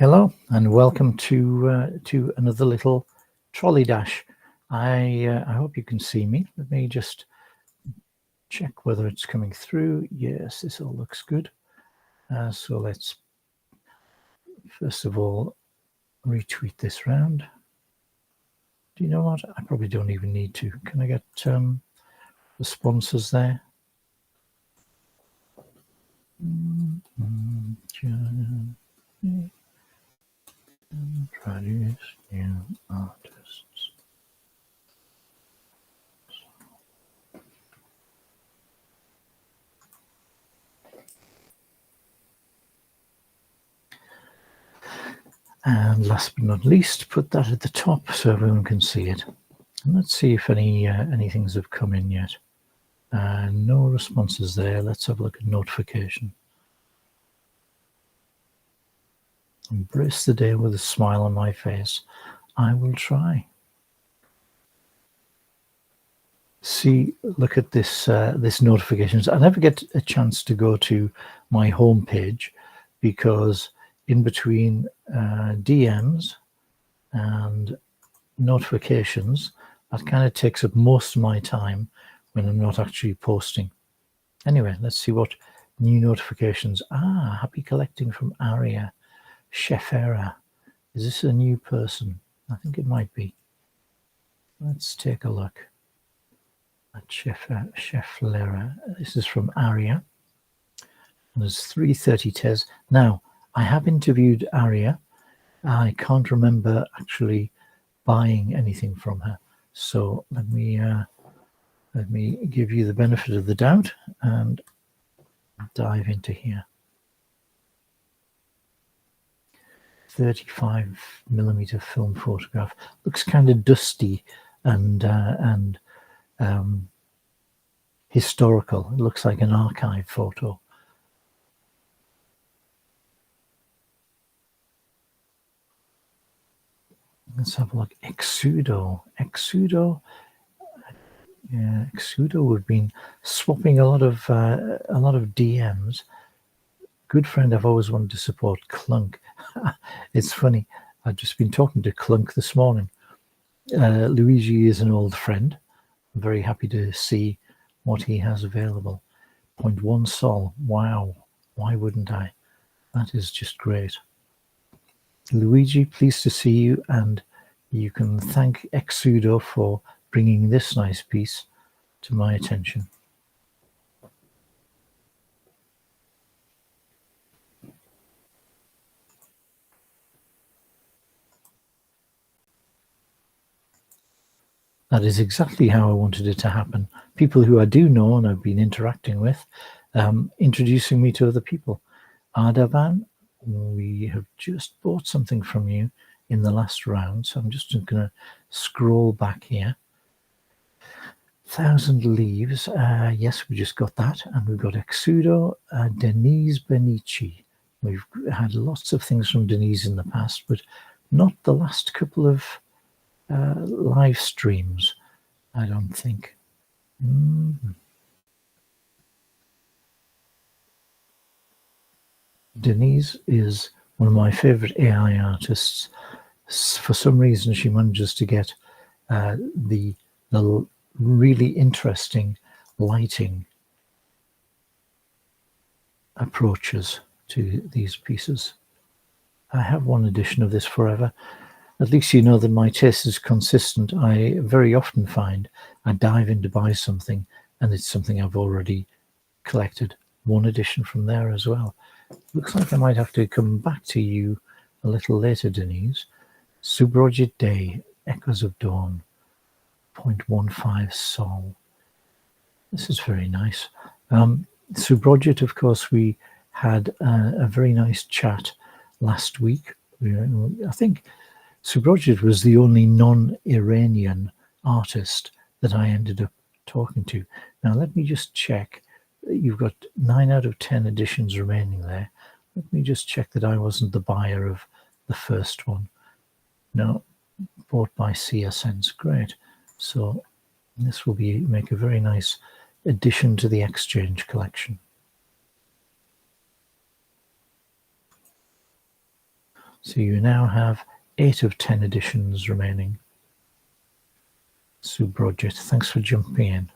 Hello and welcome to another little trolley dash. I hope you can see me. Let me just check whether it's coming through. Yes, this all looks good. So let's first of all retweet this round. Do you know what? I probably don't even need to. Can I get the sponsors there? Introduce new artists. And last but not least, put that at the top so everyone can see it. And let's see if any things have come in yet. No responses there. Let's have a look at notification. Embrace the day with a smile on my face. I will try. See, look at this this notifications. I never get a chance to go to my home page because in between DMs and notifications, that kind of takes up most of my time when I'm not actually posting. Anyway, let's see what new notifications. Happy collecting from Aria. Chefera. Is this a new person? I think it might be. Let's take a look at Cheflera. This is from Aria. And there's 3:30 Tez. Now, I have interviewed Aria. I can't remember actually buying anything from her. So let me give you the benefit of the doubt and dive into here. 35mm film photograph. Looks kind of dusty and historical. It looks like an archive photo. Let's have a look. Exudo. Yeah, Exudo. We've been swapping a lot of DMs. Good friend I've always wanted to support, Clunk. It's funny. I've just been talking to Clunk this morning. Luigi is an old friend. I'm very happy to see what he has available. 0.1 Sol. Wow. Why wouldn't I? That is just great. Luigi, pleased to see you, and you can thank Exudo for bringing this nice piece to my attention. That is exactly how I wanted it to happen. People who I do know and I've been interacting with, introducing me to other people. Ardavan, we have just bought something from you in the last round, so I'm just going to scroll back here. 1,000 Leaves, yes, we just got that, and we've got Exudo, Denise Benici. We've had lots of things from Denise in the past, but not the last couple of live streams, I don't think. Denise is one of my favorite AI artists. For some reason, she manages to get the really interesting lighting approaches to these pieces. I have one edition of this forever. At least you know that my taste is consistent. I very often find I dive in to buy something and it's something I've already collected. One edition from there as well. Looks like I might have to come back to you a little later, Denise. Subrojit Day, Echoes of Dawn, 0.15 Sol. This is very nice. Subrojit, of course, we had a very nice chat last week. I think Subrojit was the only non-Iranian artist that I ended up talking to. Now, let me just check. You've got 9 out of 10 editions remaining there. Let me just check that I wasn't the buyer of the first one. No, bought by CSNs. Great. So this will make a very nice addition to the exchange collection. So you now have 8 of 10 editions remaining. Sue Brodget, thanks for jumping in.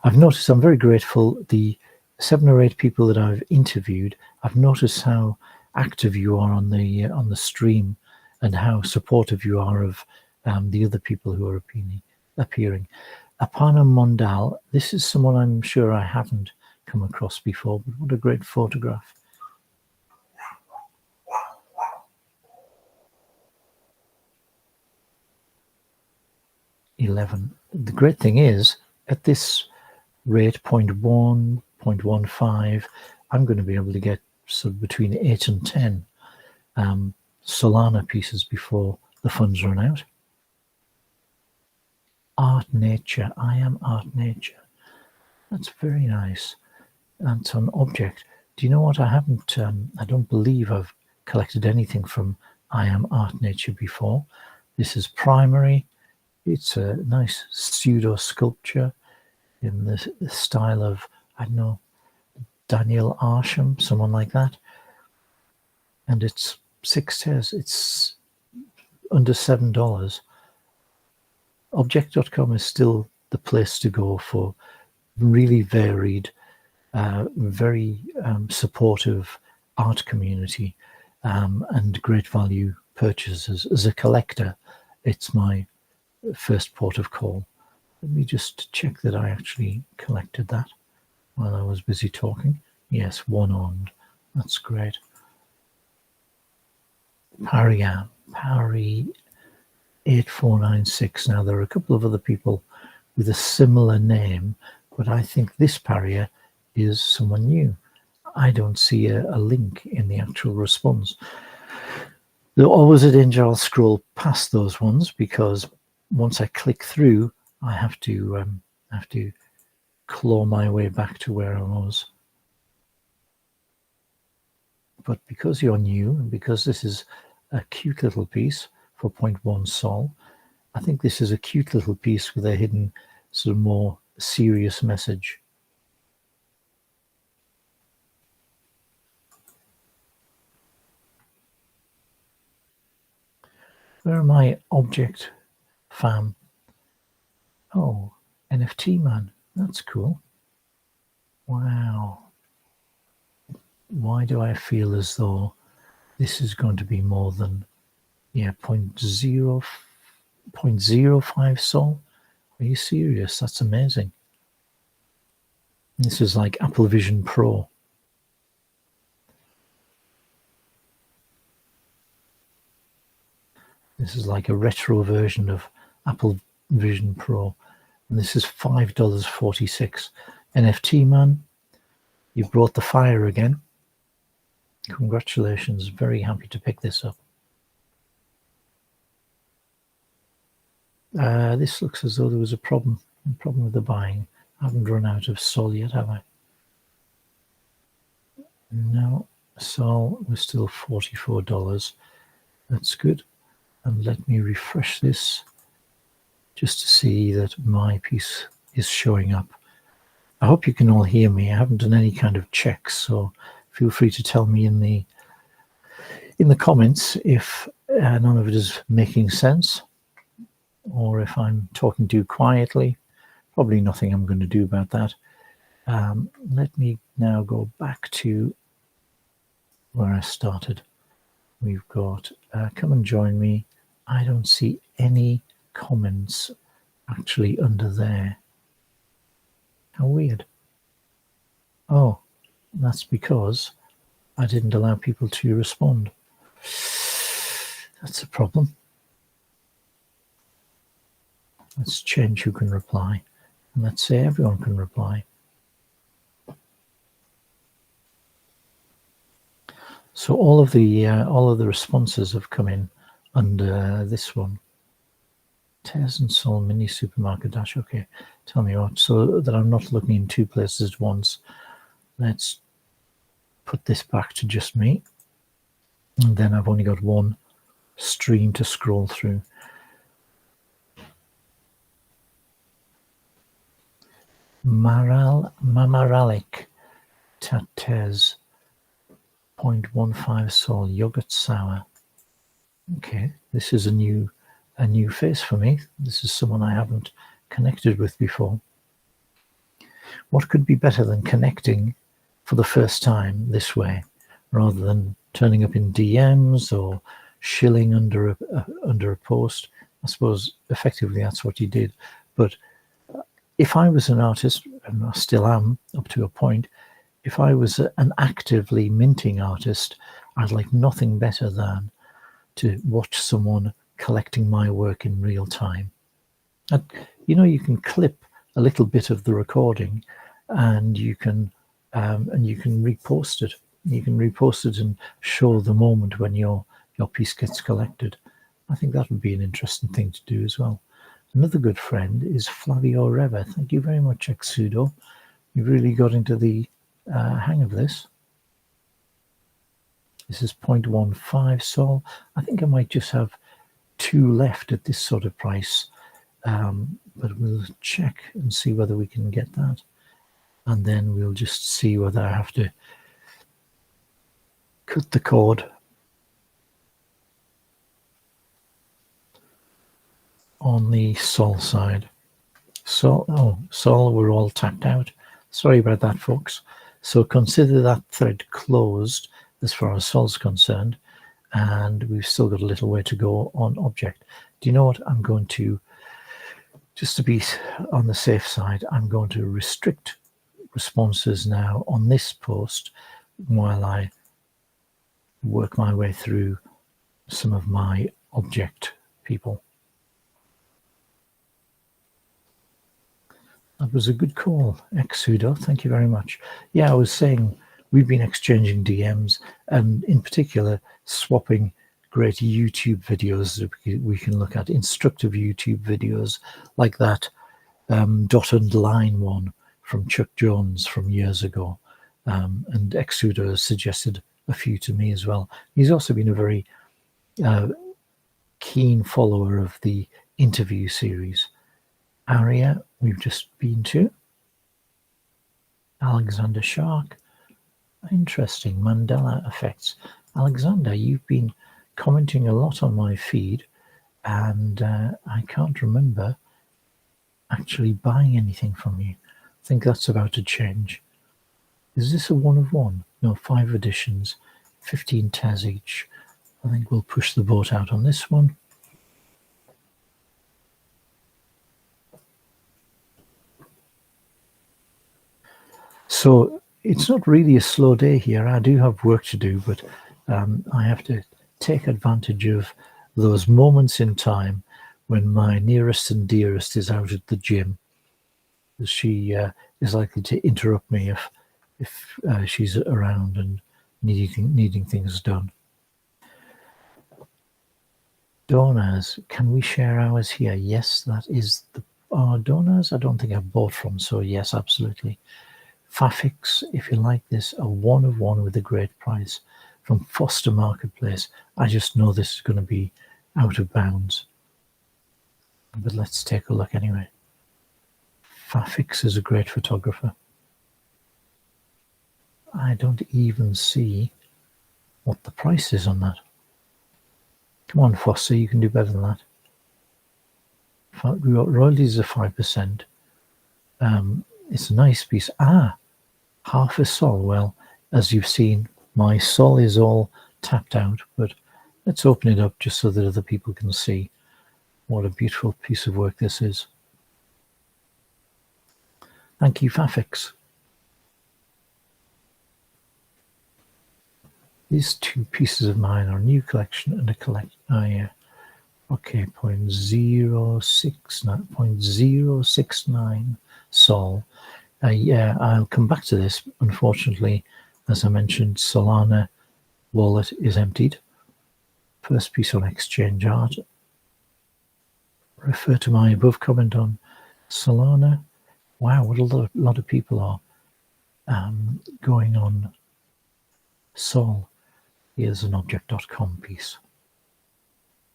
I've noticed, I'm very grateful, the 7 or 8 people that I've interviewed, I've noticed how active you are on the stream and how supportive you are of the other people who are appearing. Aparna Mondal, this is someone I'm sure I haven't come across before, but what a great photograph. $11. The great thing is, at this rate, 0.1, 0.15, I'm going to be able to get sort of between 8 and 10 Solana pieces before the funds run out. Art Nature, I am Art Nature. That's very nice. That's an object. Do you know what? I haven't, I don't believe I've collected anything from I am Art Nature before. This is primary. It's a nice pseudo sculpture in the style of, I don't know, Daniel Arsham, someone like that. And it's 6 Tez. It's under $7. Object.com is still the place to go for really varied, very supportive art community and great value purchases. As a collector, it's my first port of call. Let me just check that I actually collected that while I was busy talking. Yes, one-armed. That's great. Parry 8496. Now, there are a couple of other people with a similar name, but I think this Parrier is someone new. I don't see a link in the actual response. There's always a danger I'll scroll past those ones, because once I click through, I have to claw my way back to where I was. But because you're new, and because this is a cute little piece for 0.1 Sol, I think this is a cute little piece with a hidden sort of more serious message. Where are my object fam? Oh, NFT man. That's cool. Wow. Why do I feel as though this is going to be more than, yeah, 0.05 Sol? Are you serious? That's amazing. This is like Apple Vision Pro. This is like a retro version of Apple Vision Pro. And this is $5.46. NFT man, you brought the fire again. Congratulations. Very happy to pick this up. This looks as though there was a problem with the buying. I haven't run out of Sol yet, have I? No, Sol was still $44. That's good. And let me refresh this just to see that my piece is showing up. I hope you can all hear me. I haven't done any kind of checks, so feel free to tell me in the comments if none of it is making sense, or if I'm talking too quietly. Probably nothing I'm going to do about that. Let me now go back to where I started. We've got come and join me. I don't see any comments actually under there. How weird. Oh, that's because I didn't allow people to respond. That's a problem. Let's change who can reply, and let's say everyone can reply. So all of the responses have come in under this one. Tez and Sol mini supermarket dash. Okay, tell me what, so that I'm not looking in 2 places at once. Let's put this back to just me, and then I've only got one stream to scroll through. Mamaralik Tatez 0.15 Sol yogurt sour. Okay, this is a new face for me. This is someone I haven't connected with before. What could be better than connecting for the first time this way, rather than turning up in DMs or shilling under a post? I suppose effectively that's what you did. But if I was an artist, and I still am up to a point, if I was an actively minting artist, I'd like nothing better than to watch someone collecting my work in real time. And, you can clip a little bit of the recording, and you can repost it. You can repost it and show the moment when your piece gets collected. I think that would be an interesting thing to do as well. Another good friend is Flavio Reva. Thank you very much, Exudo. You've really got into the hang of this. This is 0.15 Sol. I think I might just have 2 left at this sort of price. But we'll check and see whether we can get that. And then we'll just see whether I have to cut the cord on the Sol side. Sol, we're all tapped out. Sorry about that, folks. So consider that thread closed as far as Sol's concerned, and we've still got a little way to go on object. Do you know what? I'm going to, just to be on the safe side, I'm going to restrict responses now on this post while I work my way through some of my object people. That was a good call, Exudo. Thank you very much. Yeah, I was saying we've been exchanging DMs, and in particular swapping great YouTube videos that we can look at, instructive YouTube videos like that dot and line one from Chuck Jones from years ago. And Exudo has suggested a few to me as well. He's also been a very keen follower of the interview series. Aria, we've just been to. Alexander Shark. Interesting. Mandela effects. Alexander, you've been commenting a lot on my feed, and I can't remember actually buying anything from you. I think that's about to change. Is this a 1 of 1? No, 5 editions, 15 Tez each. I think we'll push the boat out on this one. So it's not really a slow day here. I do have work to do, but I have to take advantage of those moments in time when my nearest and dearest is out at the gym. She is likely to interrupt me if she's around and needing things done. Donors, can we share ours here? Yes, that is our donors. I don't think I've bought from, so yes, absolutely. Fafix, if you like this, a 1 of 1 with a great price from Foster Marketplace. I just know this is going to be out of bounds, but let's take a look anyway. Fafix is a great photographer. I don't even see what the price is on that. Come on, Foster, you can do better than that. We got royalties of 5%. It's a nice piece. Half a Sol. Well, as you've seen, my Sol is all tapped out, but let's open it up just so that other people can see what a beautiful piece of work this is. Thank you, Fafix. These 2 pieces of mine are a new collection and a collection. Oh yeah. Okay, 0.069 Sol. Yeah, I'll come back to this. Unfortunately, as I mentioned, Solana wallet is emptied. First piece on Exchange Art. Refer to my above comment on Solana. Wow, what a lot of people are going on Sol. Here's an object.com piece.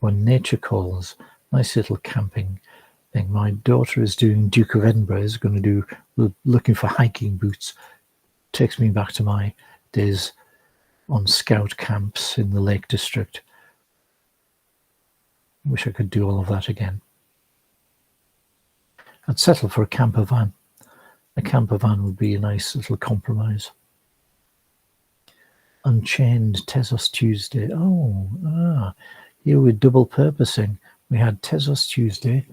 When Nature Calls, nice little camping thing. My daughter is doing Duke of Edinburgh, is going to do looking for hiking boots. Takes me back to my days on scout camps in the Lake District. Wish I could do all of that again. I'd settle for a camper van. A camper van would be a nice little compromise. Unchained Tezos Tuesday. Here we're double purposing. We had Tezos Tuesday,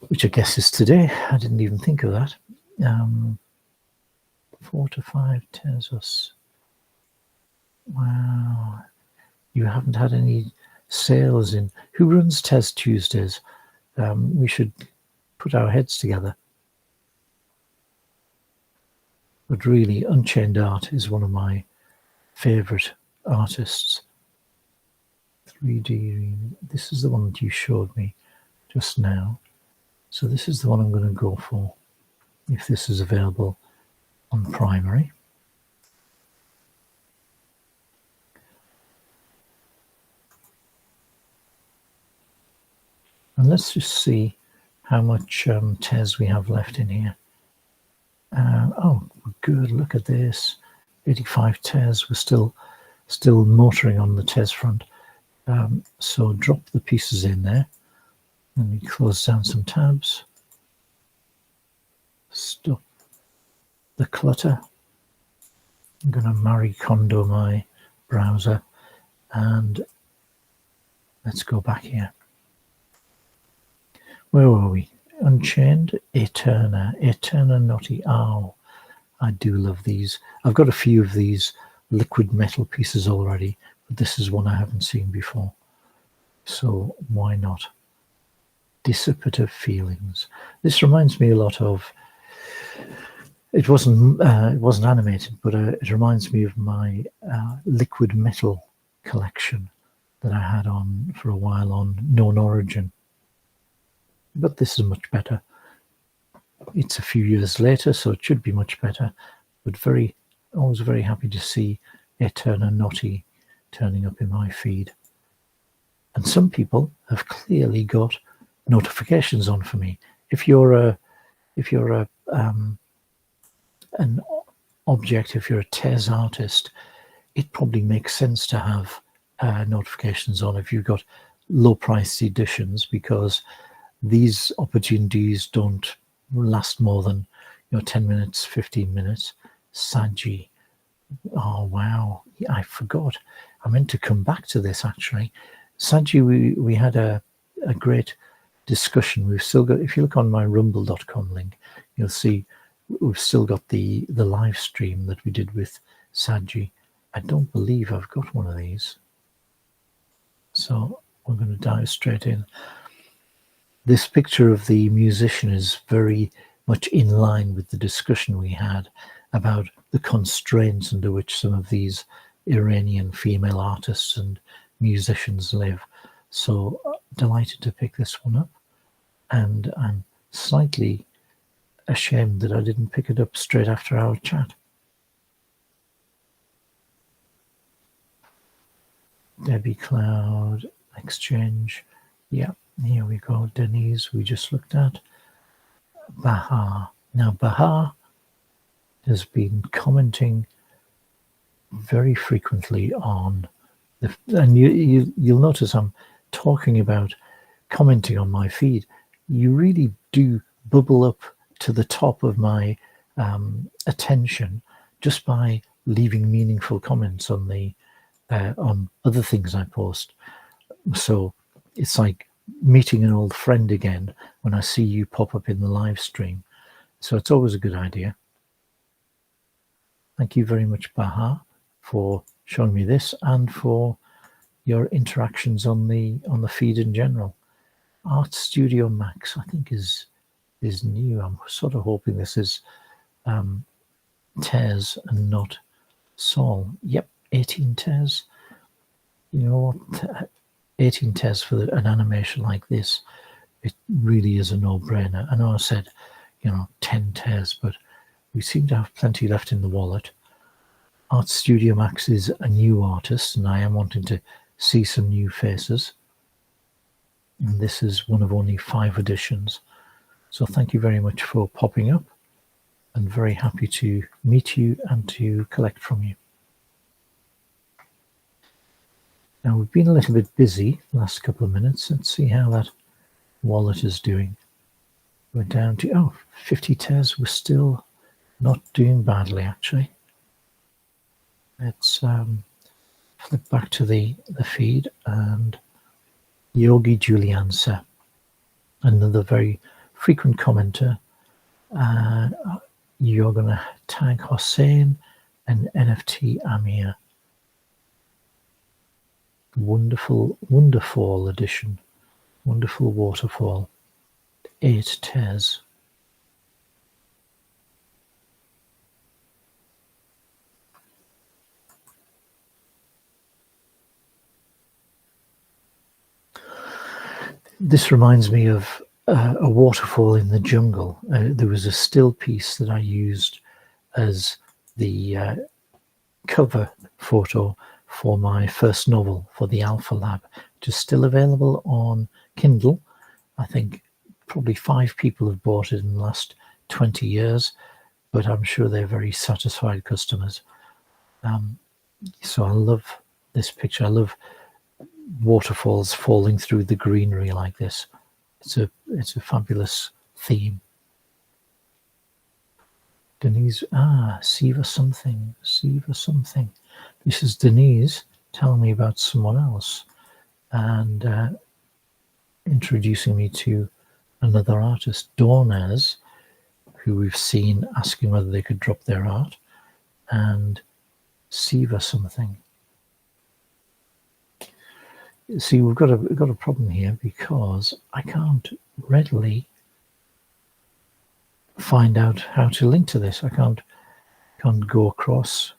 which I guess is today. I didn't even think of that. 4 to 5 Tezos. Wow. You haven't had any sales in. Who runs Tez Tuesdays? We should put our heads together. But really, Unchained Art is one of my favourite artists. 3D. This is the one that you showed me just now. So this is the one I'm going to go for, if this is available on primary. And let's just see how much Tez we have left in here. Oh, good, look at this. 85 Tez. We're still motoring on the Tez front. So drop the pieces in there. Let me close down some tabs. Stop the clutter. I'm going to Marie Kondo my browser, and let's go back here. Where were we? Unchained, Eterna Naughty. Oh, I do love these. I've got a few of these liquid metal pieces already, but this is one I haven't seen before. So why not? Dissipative Feelings. This reminds me a lot of. It wasn't animated, but it reminds me of my liquid metal collection that I had on for a while on Known Origin. But this is much better. It's a few years later, so it should be much better. But always very happy to see Eterna Naughty turning up in my feed. And some people have clearly got notifications on for me. If you're an object, if you're a Tez artist, it probably makes sense to have notifications on if you've got low-priced editions, because these opportunities don't last more than 10 minutes, 15 minutes. Saji. Oh, wow. I forgot. I meant to come back to this, actually. Saji, we had a great discussion. We've still got, if you look on my rumble.com link, you'll see we've still got the live stream that we did with Saji. I don't believe I've got one of these. So we're going to dive straight in. This picture of the musician is very much in line with the discussion we had about the constraints under which some of these Iranian female artists and musicians live. So delighted to pick this one up, and I'm slightly ashamed that I didn't pick it up straight after our chat. Debbie Cloud, Exchange. Yeah, here we go. Denise, we just looked at. Bahar. Now, Bahar has been commenting very frequently on and you'll notice I'm talking about commenting on my feed. You really do bubble up to the top of my attention just by leaving meaningful comments on on other things I post. So it's like meeting an old friend again when I see you pop up in the live stream. So it's always a good idea. Thank you very much, Bahar, for showing me this and for your interactions on the feed in general. Art Studio Max, I think, is new. I'm sort of hoping this is Tez and not Sol. Yep, 18 Tez. You know what? 18 Tez for an animation like this, it really is a no-brainer. I know I said, 10 Tez, but we seem to have plenty left in the wallet. Art Studio Max is a new artist, and I am wanting to see some new faces. And this is one of only 5 editions. So thank you very much for popping up, and very happy to meet you and to collect from you. Now we've been a little bit busy the last couple of minutes. Let's see how that wallet is doing. We're down to 50 Tez. We're still not doing badly, actually. Let's flip back to the feed, and Yogi Juliansa, another very frequent commenter. You're going to tag Hossein and NFT Amir. Wonderful, wonderful edition. Wonderful waterfall. 8 Tez. This reminds me of a waterfall in the jungle. There was a still piece that I used as the cover photo for my first novel, for the Alpha Lab, which is still available on Kindle. I think probably 5 people have bought it in the last 20 years, but I'm sure they're very satisfied customers. So I love this picture. I love waterfalls falling through the greenery like this. It's a fabulous theme. Denise, Siva something. This is Denise telling me about someone else and introducing me to another artist, Dornaz, who we've seen asking whether they could drop their art, and Siva something. See, we've got a problem here because I can't readily find out how to link to this. I can't go across.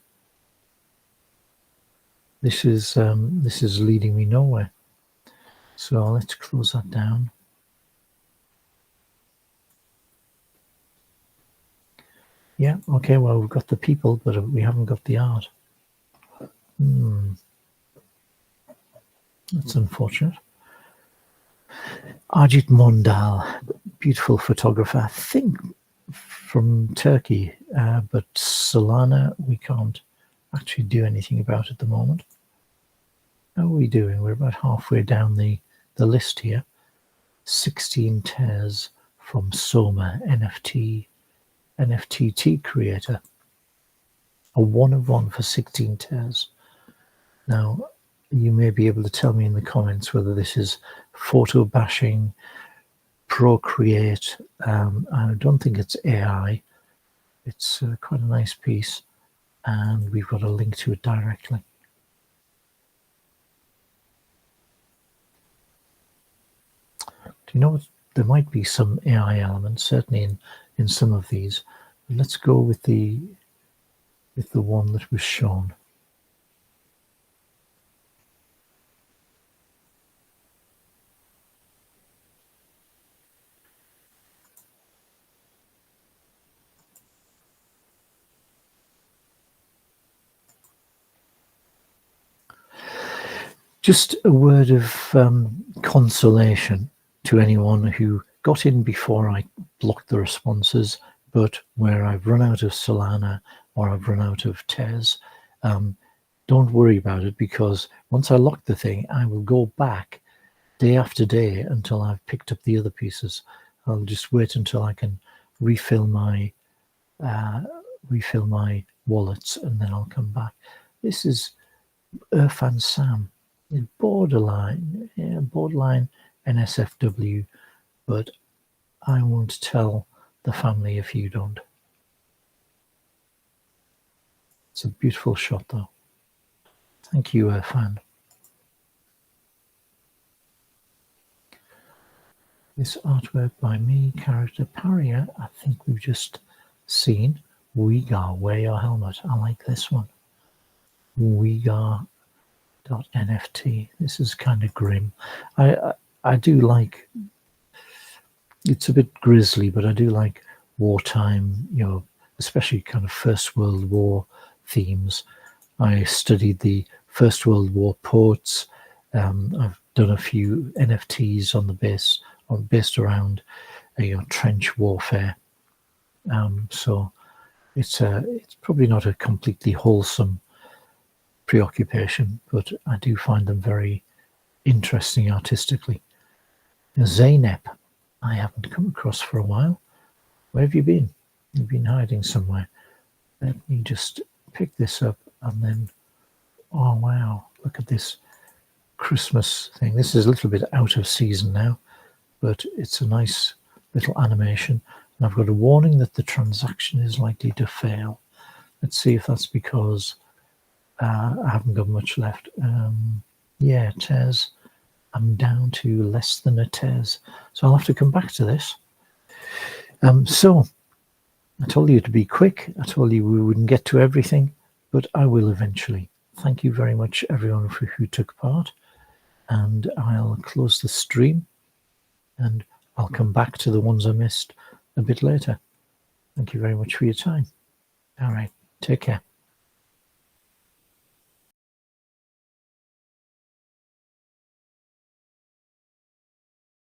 This is leading me nowhere. So let's close that down. Yeah, okay, well, we've got the people, but we haven't got the art. That's unfortunate. Ajit Mondal, beautiful photographer, I think from Turkey, but Solana we can't actually do anything about at the moment. How are we doing? We're about halfway down the list here. 16 Tez from Soma, NFTT creator. A 1 of 1 for 16 Tez. Now, you may be able to tell me in the comments whether this is photo bashing, Procreate. I don't think it's AI. It's quite a nice piece, and we've got a link to it directly. Do you know what? There might be some AI elements, certainly in some of these. But let's go with the one that was shown. Just a word of consolation to anyone who got in before I blocked the responses, but where I've run out of Solana or I've run out of Tez. Don't worry about it, because once I lock the thing, I will go back day after day until I've picked up the other pieces. I'll just wait until I can refill my wallets, and then I'll come back. This is Irfan Sam. Borderline NSFW, but I won't tell the family if you don't. It's a beautiful shot, though. Thank you, Irfan. This artwork by me, character Pariah, I think we've just seen. Uyghur, wear your helmet. I like this one. Uyghur .nft. This is kind of grim. I do like, it's a bit grisly, but I do like wartime, especially kind of First World War themes. I studied the First World War poets. I've done a few NFTs based around trench warfare. So it's probably not a completely wholesome preoccupation, but I do find them very interesting artistically. Zeynep, I haven't come across for a while. Where have you been? You've been hiding somewhere. Let me just pick this up and then, oh wow, look at this Christmas thing. This is a little bit out of season now, but it's a nice little animation. And I've got a warning that the transaction is likely to fail. Let's see if that's because I haven't got much left. Yeah, Tez. I'm down to less than a Tez. So I'll have to come back to this. So I told you to be quick. I told you we wouldn't get to everything, but I will eventually. Thank you very much, everyone who took part. And I'll close the stream and I'll come back to the ones I missed a bit later. Thank you very much for your time. All right, take care.